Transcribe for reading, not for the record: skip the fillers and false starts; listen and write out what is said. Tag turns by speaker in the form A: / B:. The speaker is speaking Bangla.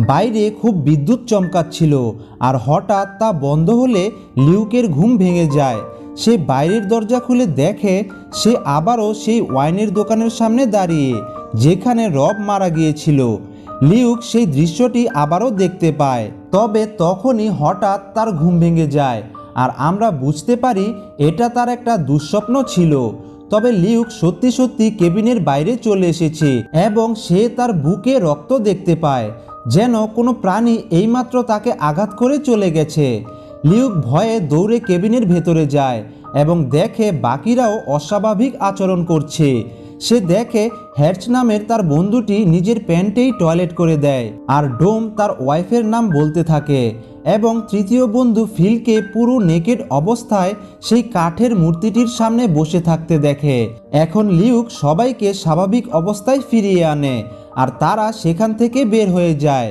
A: বাইরে খুব বিদ্যুৎ চমকাচ্ছিল আর হঠাৎ তা বন্ধ হলে লিউকের ঘুম ভেঙে যায়। সে বাইরের দরজা খুলে দেখে সে আবারও সেই ওয়াইনের দোকানের সামনে দাঁড়িয়ে, যেখানে রব মারা গিয়েছিল। লিউক সেই দৃশ্যটি আবারও দেখতে পায়, তবে তখনই হঠাৎ তার ঘুম ভেঙে যায় আর আমরা বুঝতে পারি এটা তার একটা দুঃস্বপ্ন ছিল। তবে লিউক সত্যি সত্যি কেবিনের বাইরে চলে এসেছে এবং সে তার বুকে রক্ত দেখতে পায়, যেন কোনো প্রাণী এইমাত্র তাকে আঘাত করে চলে গেছে। লিউক ভয়ে দৌড়ে কেবিনের ভেতরে যায় এবং দেখে বাকিরাও অস্বাভাবিক আচরণ করছে। সে দেখে হ্যাচ নামের তার বন্ধুটি নিজের প্যান্টেই টয়লেট করে দেয় আর ডোম তার ওয়াইফের নাম বলতে থাকে এবং তৃতীয় বন্ধু ফিলকে পুরো নেকেড অবস্থায় সেই কাঠের মূর্তিটির সামনে বসে থাকতে দেখে। এখন লিউক সবাইকে স্বাভাবিক অবস্থায় ফিরিয়ে আনে আর তারা সেখান থেকে বের হয়ে যায়।